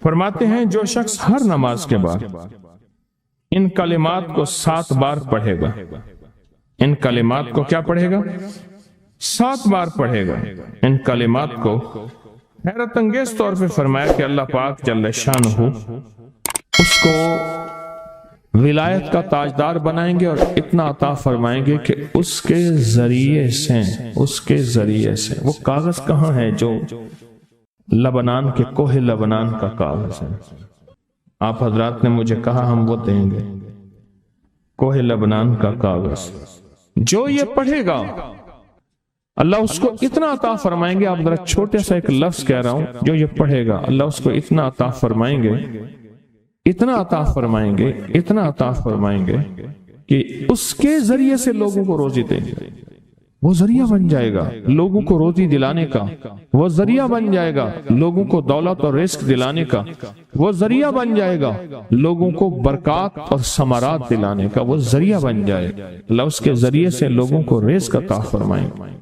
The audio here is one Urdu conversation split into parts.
فرماتے ہیں جو شخص ہر نماز کے بعد ان کلمات کو 7 بار پڑھے گا، ان کلمات کو کیا پڑھے گا؟ 7 بار پڑھے گا ان کلمات کو، حیرت انگیز طور پہ فرمایا کہ اللہ پاک جل شانہ اس کو ولایت کا تاجدار بنائیں گے اور اتنا عطا فرمائیں گے کہ اس کے ذریعے سے وہ کاغذ کہاں ہے جو لبنان کے کوہ لبنان کا کاغذ ہے؟ آپ حضرات نے مجھے کہا ہم وہ دیں گے، کوہ لبنان کا کاغذ جو یہ پڑھے گا اللہ اس کو اتنا عطا فرمائیں گے۔ آپ ذرا چھوٹے سا ایک لفظ کہہ رہا ہوں، جو یہ پڑھے گا اللہ اس کو اتنا عطا فرمائیں گے، اتنا عطا فرمائیں گے، اتنا عطا فرمائیں گے کہ اس کے ذریعے سے لوگوں کو روزی دیں گے، وہ ذریعہ بن جائے گا لوگوں کو روزی دلانے کا، وہ ذریعہ بن جائے گا لوگوں کو دولت اور رزق دلانے کا، وہ ذریعہ بن جائے گا لوگوں کو برکات اور ثمرات دلانے کا، وہ ذریعہ بن جائے گا اللہ اس کے ذریعے سے لوگوں کو رزق عطا فرمائیں گے۔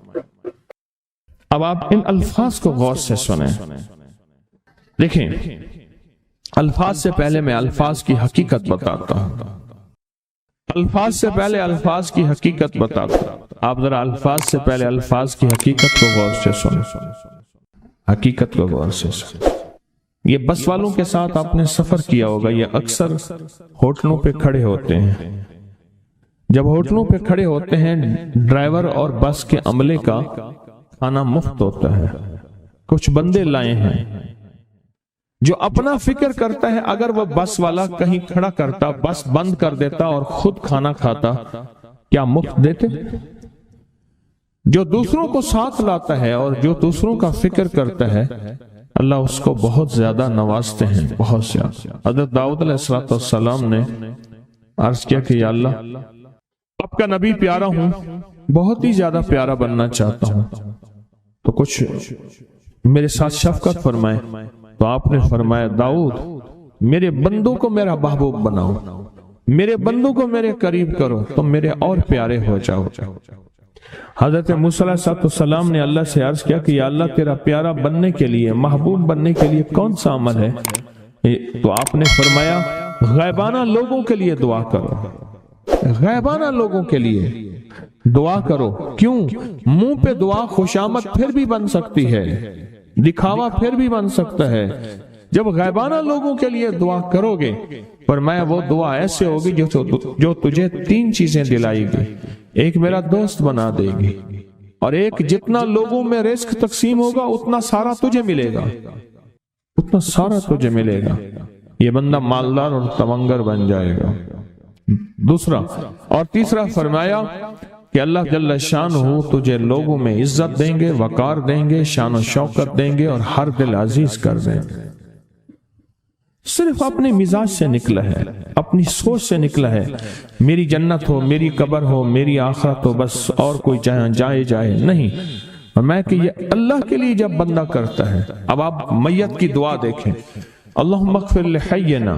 اب آپ ان الفاظ کو غور سے سنیں، دیکھیں الفاظ سے پہلے میں الفاظ کی حقیقت بتاتا ہوں، الفاظ سے پہلے الفاظ کی حقیقت بتاتا ہوں۔ آپ ذرا الفاظ سے پہلے الفاظ کی حقیقت کو غور سے سنیں، حقیقت کو غور سے سنیں۔ یہ بس والوں کے ساتھ آپ نے سفر کیا ہوگا، یہ اکثر ہوٹلوں پہ کھڑے ہوتے ہیں، جب ہوٹلوں پہ کھڑے ہوتے ہیں ڈرائیور اور بس کے عملے کا کھانا مفت ہوتا ہے، کچھ بندے لائے ہیں جو اپنا فکر کرتا ہے اگر وہ بس والا کہیں کھڑا کرتا، بس بند کر دیتا اور خود کھانا کھاتا، کیا مفت دیتے؟ جو دوسروں کو ساتھ لاتا ہے اور جو دوسروں کا فکر کرتا ہے اللہ اس کو بہت زیادہ نوازتے ہیں، بہت زیادہ۔ حضرت داؤد علیہ السلام نے عرض کیا کہ یا اللہ آپ کا نبی پیارا ہوں، بہت ہی زیادہ پیارا بننا چاہتا ہوں، تو کچھ میرے ساتھ شفقت فرمائے۔ تو آپ نے فرمایا داؤد میرے بندوں کو میرا محبوب بناؤ، میرے بندوں کو میرے قریب کرو تو میرے اور پیارے ہو جاؤ۔ حضرت موسیٰ علیہ السلام نے اللہ سے عرض کیا کہ یا اللہ تیرا پیارا بننے کے لیے، محبوب بننے کے لیے کون سا عمل ہے؟ تو آپ نے فرمایا غیبانہ لوگوں کے لیے دعا کرو، غیبانہ لوگوں کے لیے دعا کرو۔ کیوں؟ منہ پہ دعا خوشامد پھر بھی بن سکتی ہے، دکھاوا پھر بھی بن سکتا ہے، جب غیبانہ لوگوں کے لیے دعا کرو گے فرمایا وہ دعا ایسے ہوگی جو تجھے 3 چیزیں دلائے گی، ایک میرا دوست بنا دے گی، اور ایک جتنا لوگوں میں رزق تقسیم ہوگا اتنا سارا تجھے ملے گا، اتنا سارا تجھے ملے گا، یہ بندہ مالدار اور تمنگر بن جائے گا۔ دوسرا اور تیسرا فرمایا کہ اللہ جل شانہ تجھے لوگوں میں عزت دیں گے، وقار دیں گے، شان و شوکت دیں گے اور ہر دل عزیز کر دیں گے۔ صرف اپنے مزاج سے نکلا ہے، اپنی سوچ سے نکلا ہے، میری جنت ہو، میری قبر ہو، میری آخرت ہو، بس اور کوئی جائے نہیں۔ میں کہ یہ اللہ کے لیے جب بندہ کرتا ہے۔ اب آپ میت کی دعا دیکھیں، اللہم اغفر لحینا،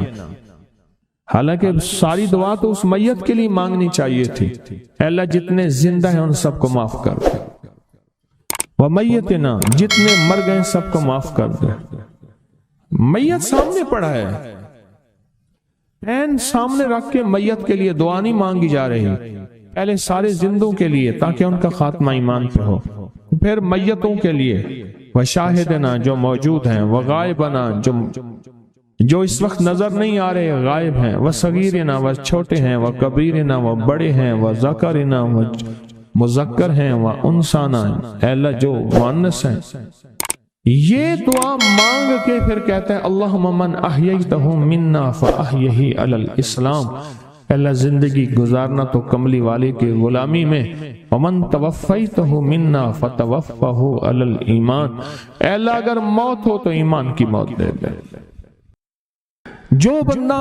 حالانکہ ساری دعا تو اس میت کے لیے مانگنی چاہیے تھی، اے اللہ جتنے زندہ ہیں ان سب کو معاف کر دے، ومیتنا جتنے مر گئے سب کو معاف کر دے۔ میت سامنے پڑا ہے، این سامنے رکھ کے میت کے لیے دعا نہیں مانگی جا رہی، پہلے سارے زندوں کے لیے تاکہ ان کا خاتمہ ایمان پہ ہو، پھر میتوں کے لیے، وشاہدنا جو موجود ہیں، وغائبنا جو اس وقت نظر نہیں آ رہے غائب ہیں، وصغیرنا وہ چھوٹے ہیں، وکبیرنا وہ بڑے ہیں، وذکرنا وہ مذکر ہیں، وانثانا اے اللہ جو مؤنث ہیں۔ یہ دعا مانگ کے پھر کہتے ہیں اللہم من احییتہ منا فاحیہ علی الاسلام، اے اللہ زندگی گزارنا تو کملی والے کے غلامی میں، ومن توفیتہ منا فتوفہ علی الایمان، اے اللہ اگر موت ہو تو ایمان کی موت دے دے۔ جو بندہ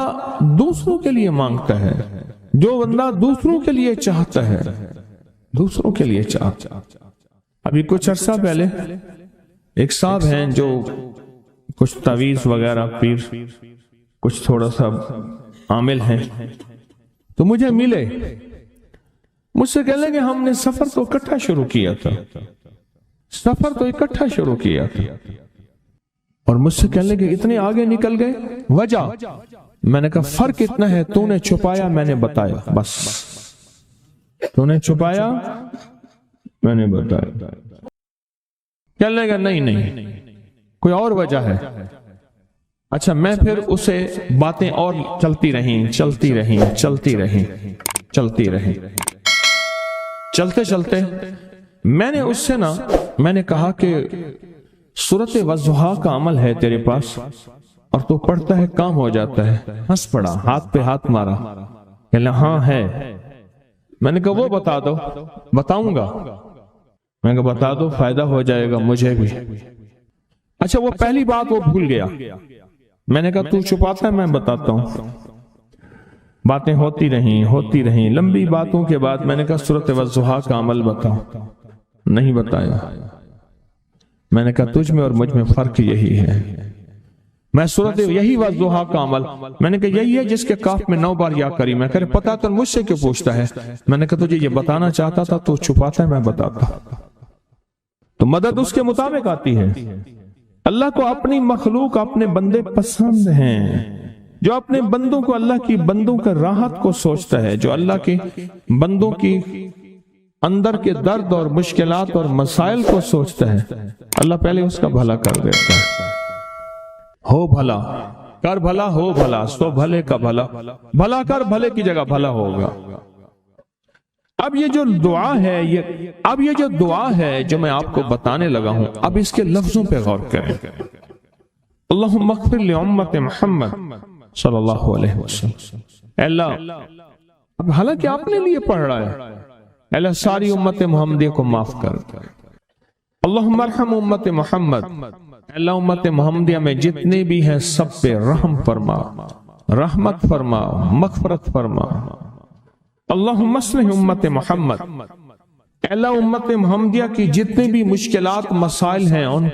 دوسروں کے لیے مانگتا ہے، جو بندہ دوسروں کے لیے چاہتا ہے، دوسروں کے لیے چاہتا ہے۔ ابھی کچھ عرصہ پہلے ایک صاحب ہیں جو کچھ تعویذ وغیرہ پیر کچھ تھوڑا سا عامل ہیں، تو مجھے ملے، مجھ سے کہنے لگے ہم نے سفر تو اکٹھا شروع کیا تھا، سفر تو اکٹھا شروع کیا تھا، اور مجھ سے کہنے لگے اتنے آگے نکل گئے، وجہ میں نے کہا فرق اتنا ہے، تو نے چھپایا میں نے بتایا، بس تو نے چھپایا میں نے بتایا۔ کہنے لگا نہیں کوئی اور وجہ ہے۔ اچھا میں پھر اسے باتیں اور چلتی رہیں چلتے میں نے اس سے میں نے کہا کہ سورۃ والضحیٰ کا عمل ہے تیرے پاس اور تو پڑھتا ہے کام ہو جاتا ہے۔ ہنس پڑا، ہاتھ پہ ہاتھ مارا، کہنا ہاں ہے۔ میں نے کہا وہ بتا دو۔ بتاؤں گا، میں نے کہا بتا دو، فائدہ ہو جائے گا مجھے بھی۔ اچھا وہ پہلی بات وہ بھول گیا۔ میں نے کہا تو چھپاتا ہے میں بتاتا ہوں۔ باتیں ہوتی رہیں لمبی باتوں کے بعد میں نے کہا سورۃ والضحیٰ کا عمل بتاؤ، نہیں بتایا۔ میں نے کہا تجھ میں اور مجھ میں فرق یہی ہے، میں سورۃ یہی والضحیٰ کا عمل میں نے کہا یہی ہے جس کے کاف میں 9 بار یا کری۔ میں کہا پتا تو مجھ سے کیوں پوچھتا ہے؟ میں نے کہا تجھے یہ بتانا چاہتا تھا تو چھپاتا ہے میں بتاتا۔ تو مدد اس کے مطابق آتی ہے۔ اللہ کو اپنی مخلوق اپنے بندے پسند ہیں، جو اپنے بندوں کو اللہ کی بندوں کا راحت کو سوچتا ہے، جو اللہ کے بندوں کی اندر کے درد اور مشکلات اور مسائل کو سوچتا ہے، اللہ پہلے اس کا بھلا کر دیتا ہے۔ ہو بھلا کر بھلا، ہو بھلا سو بھلے کا بھلا، بھلا کر بھلے کی جگہ بھلا ہوگا۔ اب یہ جو دعا ہے، یہ جو دعا ہے جو میں آپ کو بتانے لگا ہوں، اب اس کے لفظوں پہ غور کریں۔ اللہم اغفر لامت محمد صلی اللہ علیہ وسلم۔ اے اللہ، اب حالانکہ آپ نے لیے پڑھ رہا ہے، اے اللہ ساری امت محمدیہ کو معاف کر۔ اللہم ارحم امت محمد، اے اللہ امت محمدیہ میں جتنے بھی ہیں سب پہ رحم فرما، رحمت فرما، مغفرت فرما۔ اللہم اصلح امت محمد، اے اللہ امت محمدیہ کی جتنے بھی مشکلات مسائل ہیں ان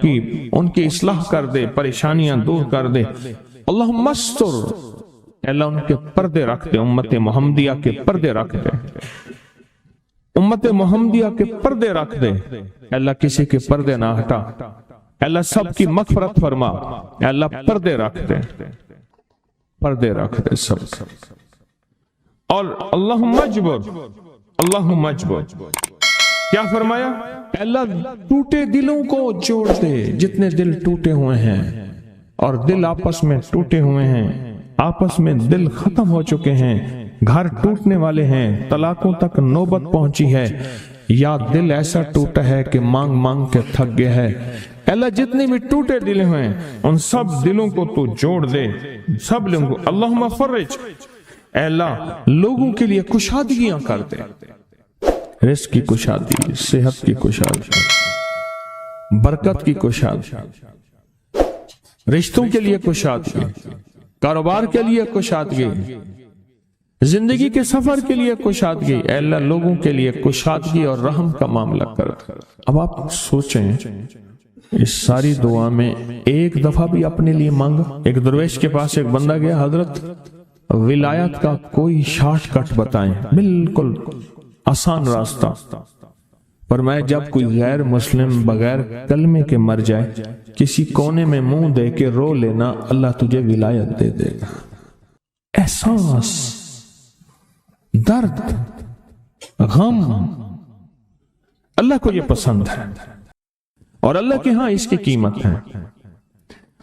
کی اصلاح کر دے، پریشانیاں دور کر دے۔ اللہم استر، اے اللہ ان کے پردے رکھ دے، امت محمدیہ کے پردے رکھ دے، امت محمدیہ کے پردے رکھ دے۔ اے اللہ کسی کے پردے نہ ہٹا، اے اللہ سب کی مغفرت فرما، اے اللہ پردے رکھ دے، پردے رکھ دے سب۔ اور اللہم اجبر، کیا فرمایا؟ اے اللہ ٹوٹے دلوں کو جوڑ دے، جتنے دل ٹوٹے ہوئے ہیں اور دل آپس میں ٹوٹے ہوئے ہیں، آپس میں دل ختم ہو چکے ہیں، گھر ٹوٹنے والے ہیں، طلاقوں تک نوبت پہنچی ہے، یا دل ایسا ٹوٹا ہے کہ مانگ مانگ کے تھک گیا ہے۔ اے اللہ جتنے بھی ٹوٹے دل ہیں ان سب دلوں کو تو جوڑ دے، سب لوگوں کو۔ اللہم فرج، اے اللہ لوگوں کے لیے کشادگیاں کر دے، رزق کی کشادگی، صحت کی کشادگی، برکت کی کشادگی، رشتوں کے لیے کشادگی، کاروبار کے لیے کشادگی، زندگی کے سفر کے لیے کشادگی۔ اے اللہ لوگوں کے لیے کشادگی اور رحم کا معاملہ کر۔ اب آپ سوچیں اس ساری دعا میں ایک دفعہ بھی اپنے لیے مانگا؟ ایک درویش کے پاس ایک بندہ گیا، حضرت ولایت کا کوئی شارٹ کٹ بتائیں، بالکل آسان راستہ۔ فرمایا جب کوئی غیر مسلم بغیر کلمے کے مر جائے، کسی کونے میں منہ دے کے رو لینا، اللہ تجھے ولایت دے دے گا۔ احساس، درد، غم، اللہ کو یہ پسند ہے اور اللہ کے ہاں اس کی قیمت ہے،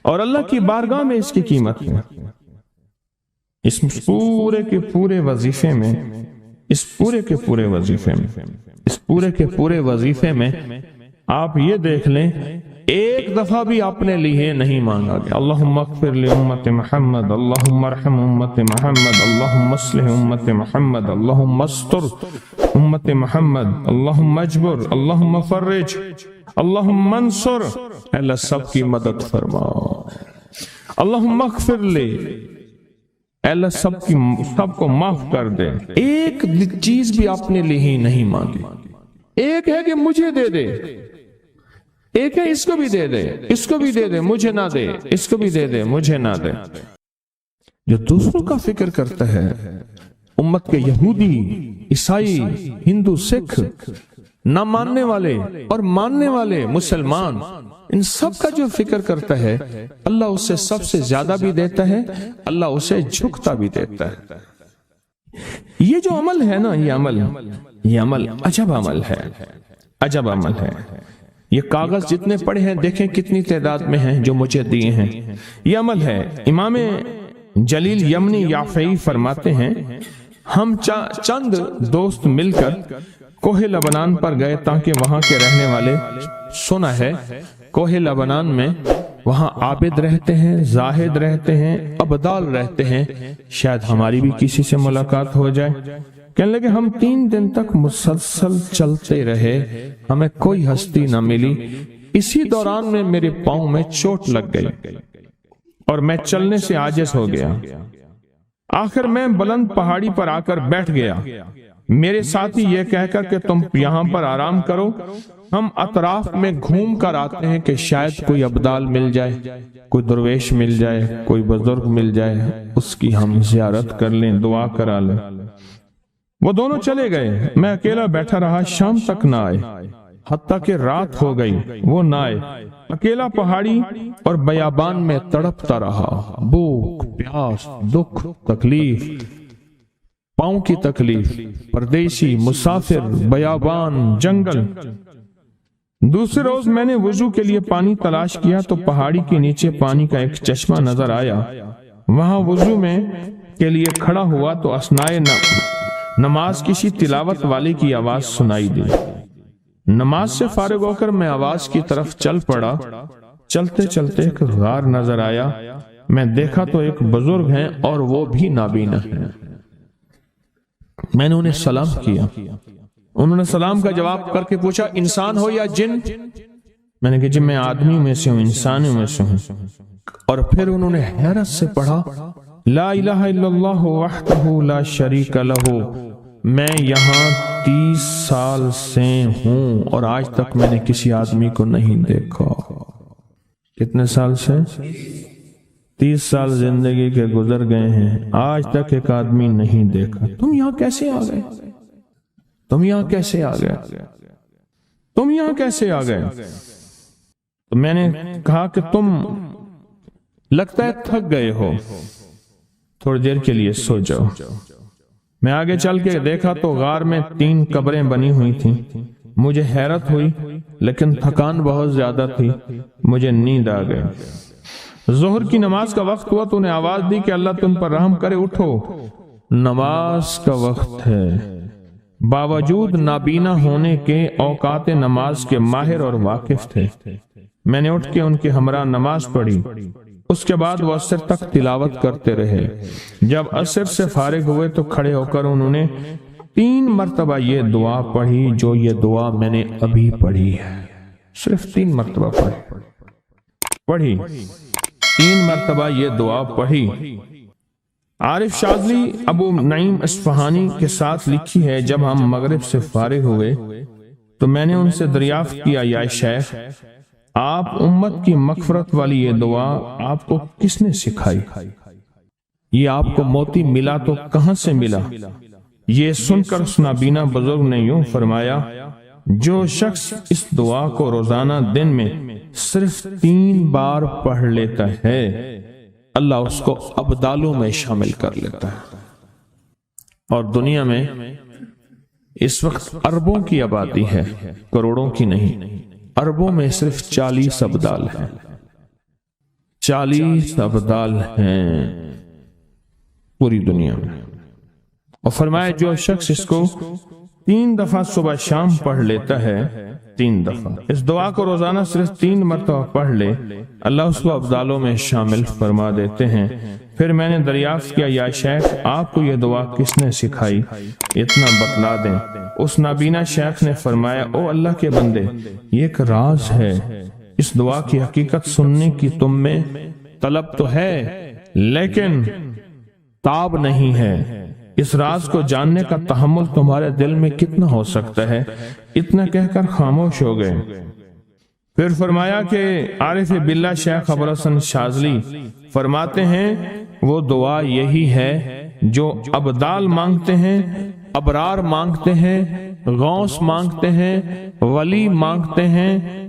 اور اللہ کی بارگاہ میں اس کی قیمت ہے۔ اس پورے کے پورے وظیفے میں، اس پورے کے پورے وظیفے میں آپ یہ دیکھ لیں ایک دفعہ بھی اپنے لیے نہیں مانگا گیا۔ اللہم اغفر لامت محمد، اللہم ارحم امت محمد، اللہم اصلح امت محمد، اللہم استر امت محمد، اللہم اجبر، اللہم فرج، اللہم انصر۔ اللہ سب کی مدد فرما۔ اللہم اغفر لے، اللہ سب کو معاف کر دے۔ ایک چیز بھی اپنے لیے ہی نہیں مانگی۔ ایک ہے کہ مجھے دے دے، ایک ہے اس کو بھی دے دے، اس کو بھی دے دے مجھے نہ دے، اس کو بھی دے دے مجھے نہ دے۔ جو دوسروں کا فکر کرتا ہے، امت کے یہودی، عیسائی، ہندو، سکھ، نہ ماننے والے اور ماننے والے مسلمان، ان سب کا جو فکر کرتا ہے اللہ اسے سب سے زیادہ بھی دیتا ہے، اللہ اسے جھکتا بھی دیتا ہے۔ یہ جو عمل ہے نا، یہ عمل عجب عمل ہے، عجب عمل ہے۔ یہ کاغذ جتنے پڑے ہیں دیکھیں کتنی تعداد میں ہیں جو مجھے دیے ہیں، یہ عمل ہے۔ امام جلیل یمنی یافعی فرماتے ہیں ہم چند دوست مل کر کوہ لبنان پر گئے تاکہ وہاں کے رہنے والے، سنا ہے کوہ لبنان میں وہاں عابد رہتے ہیں، زاہد رہتے ہیں، ابدال رہتے ہیں، شاید ہماری بھی کسی سے ملاقات ہو جائے۔ کہنے لگے ہم 3 دن تک مسلسل چلتے رہے، ہمیں کوئی ہستی نہ ملی۔ اسی دوران میں میرے پاؤں میں چوٹ لگ گئی اور میں چلنے سے عاجز ہو گیا۔ آخر میں بلند پہاڑی پر آ کر بیٹھ گیا۔ میرے ساتھی یہ کہہ کر کہ تم یہاں پر آرام کرو، ہم اطراف میں گھوم کر آتے ہیں کہ شاید کوئی ابدال مل جائے، کوئی درویش مل جائے، کوئی بزرگ مل جائے، اس کی ہم زیارت کر لیں، دعا کرا لیں۔ وہ دونوں چلے گئے، میں اکیلا بیٹھا رہا، شام تک نہ آئے، حتیٰ کہ رات ہو گئی، وہ نہ آئے۔ اکیلا پہاڑی اور بیابان میں تڑپتا رہا، بھوک، پیاس، دکھ، تکلیف، پاؤں کی تکلیف، پردیسی، مسافر، بیابان، جنگل۔ دوسرے روز میں نے وضو کے لیے پانی تلاش کیا تو پہاڑی کے نیچے پانی کا ایک چشمہ نظر آیا۔ وہاں وضو میں کے لیے کھڑا ہوا تو اثنائے نماز کسی تلاوت والے کی آواز سنائی دی۔ نماز سے فارغ ہو کر میں آواز کی طرف چل پڑا۔ چلتے چلتے ایک غار نظر آیا، میں دیکھا تو ایک بزرگ ہیں اور وہ بھی نابینا ہیں۔ میں نے انہیں سلام کیا، انہوں نے سلام کا جواب کر کے پوچھا انسان ہو یا جن؟ میں نے کہا جی میں آدمی میں سے ہوں، انسانوں میں سے ہوں۔ اور پھر انہوں نے حیرت سے پڑھا لا الہ الا اللہ وحدہ لا شریک لہ، میں یہاں 30 سال سے ہوں اور آج تک میں نے کسی آدمی کو نہیں دیکھا۔ کتنے سال سے؟ 30 سال زندگی کے گزر گئے ہیں، آج تک ایک آدمی نہیں دیکھا۔ تم یہاں کیسے آ گئے؟ تم یہاں کیسے آ گئے؟ تم یہاں کیسے آ گئے؟ تو میں نے کہا کہ تم لگتا ہے تھک گئے ہو، تھوڑی دیر کے لیے سو جاؤ۔ میں آگے چل کے دیکھا تو غار میں 3 قبریں بنی ہوئی تھیں۔ مجھے حیرت ہوئی لیکن تھکان بہت زیادہ تھی، مجھے نیند آ گئی۔ ظہر کی نماز کا وقت ہوا تو انہیں آواز دی کہ اللہ تم پر رحم کرے، اٹھو، نماز کا وقت ہے۔ باوجود نابینا ہونے کے اوقات نماز کے ماہر اور واقف تھے۔ میں نے اٹھ کے ان کے ہمراہ نماز پڑھی، اس کے بعد وہ عصر تک تلاوت کرتے رہے۔ جب عصر سے فارغ ہوئے تو کھڑے ہو کر انہوں نے 3 مرتبہ یہ دعا پڑھی جو یہ دعا میں نے ابھی پڑھی ہے، صرف 3 مرتبہ پڑھی 3 مرتبہ یہ دعا پڑھی۔ عارف شاذلی ابو نعیم اصفہانی کے ساتھ لکھی ہے جب ہم مغرب سے فارغ ہوئے تو میں نے ان سے دریافت کیا یا شیخ آپ امت کی مغفرت والی یہ دعا آپ کو کس نے سکھائی؟ یہ آپ کو موتی ملا تو کہاں سے ملا؟ یہ سن کر اس نابینا بزرگ نے یوں فرمایا جو شخص اس دعا کو روزانہ دن میں صرف 3 بار پڑھ لیتا ہے اللہ اس کو ابدالوں میں شامل کر لیتا ہے۔ اور دنیا میں اس وقت اربوں کی آبادی ہے، کروڑوں کی نہیں، اربوں میں صرف 40 ابدال ہیں، 40 ابدال ہیں پوری دنیا میں۔ اور فرمایا جو شخص اس کو 3 دفعہ صبح شام پڑھ لیتا ہے، 3 دفعہ اس دعا کو روزانہ صرف 3 مرتبہ پڑھ لے اللہ اس کو ابدالوں میں شامل فرما دیتے ہیں۔ پھر میں نے دریافت کیا یا شیخ آپ کو یہ دعا کس نے سکھائی؟ اتنا بتلا دیں۔ اس نابینا شیخ نے فرمایا او اللہ کے بندے، یہ ایک راز ہے، اس دعا کی حقیقت سننے کی تم میں طلب تو ہے لیکن تاب نہیں ہے، اس راز کو جاننے کا تحمل تمہارے دل میں کتنا ہو سکتا ہے؟ اتنا کہہ کر خاموش ہو گئے۔ پھر فرمایا کہ عارف باللہ شیخ ابو الحسن شاذلی فرماتے ہیں وہ دعا یہی ہے جو ابدال مانگتے ہیں، ابرار مانگتے ہیں، غوث مانگتے ہیں، ولی مانگتے ہیں،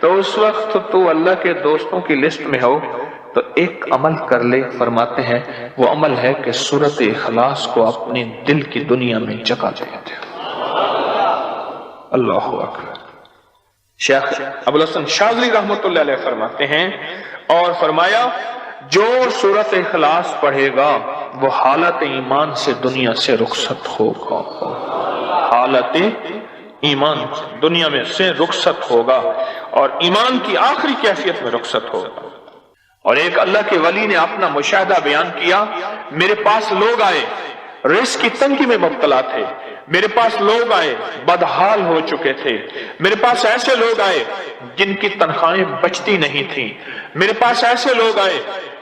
تو اس وقت تو اللہ کے دوستوں کی لسٹ میں ہو تو ایک عمل کر لے. فرماتے ہیں وہ عمل ہے کہ سورۃ اخلاص کو اپنے دل کی دنیا میں جگہ دے دے. اللہ اکبر. شیخ ابو الحسن شاذلی رحمۃ اللہ علیہ فرماتے ہیں اور فرمایا جو سورۃ اخلاص پڑھے گا وہ حالت ایمان سے دنیا سے رخصت ہوگا. حالت ایمان سے دنیا میں سے رخصت ہوگا اور ایمان کی آخری کیفیت میں رخصت ہوگا. اور ایک اللہ کے ولی نے اپنا مشاہدہ بیان کیا. میرے پاس لوگ آئے رزق کی تنگی میں مبتلا تھے. میرے پاس لوگ آئے بدحال ہو چکے تھے. میرے پاس ایسے لوگ آئے جن کی تنخواہیں بچتی نہیں تھیں. میرے پاس ایسے لوگ آئے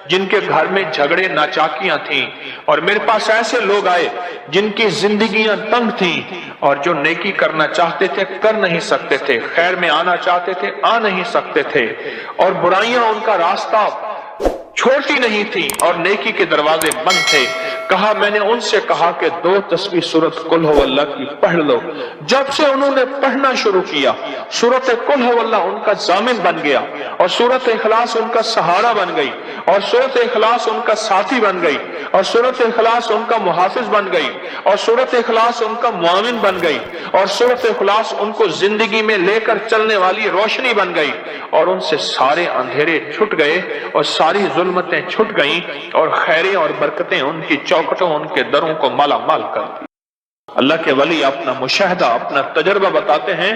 جن کے گھر میں جھگڑے ناچاکیاں تھیں. اور میرے پاس ایسے لوگ آئے جن کی زندگیاں تنگ تھیں اور جو نیکی کرنا چاہتے تھے کر نہیں سکتے تھے, خیر میں آنا چاہتے تھے آ نہیں سکتے تھے, اور برائیاں ان کا راستہ چھوٹی نہیں تھی اور نیکی کے دروازے بند تھے. کہا میں نے ان سے کہا کہ 2 تسبیح سورۃ قل هو اللہ کی پڑھ لو. جب سے انہوں نے پڑھنا شروع کیا سورۃ قل هو اللہ ان کا ضامن بن گیا اور سورۃ اخلاص ان کا سہارا بن گئی اور سورۃ اخلاص ان کا ساتھی بن گئی اور سورۃ اخلاص ان کا محافظ بن گئی اور سورۃ اخلاص ان کا معاون بن گئی اور سورۃ اخلاص ان کو زندگی میں لے کر چلنے والی روشنی بن گئی. اور ان سے سارے اندھیرے چھٹ گئے اور ساری ظلمتیں چھٹ گئیں اور خیریں اور برکتیں ان کی چوکھٹوں ان کے دروں کو مالا مال کر دی. اللہ کے ولی اپنا مشاہدہ اپنا تجربہ بتاتے ہیں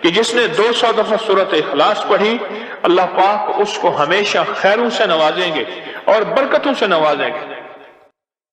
کہ جس نے 200 دفعہ سورۃ اخلاص پڑھی اللہ پاک اس کو ہمیشہ خیروں سے نوازیں گے اور برکتوں سے نوازیں گے.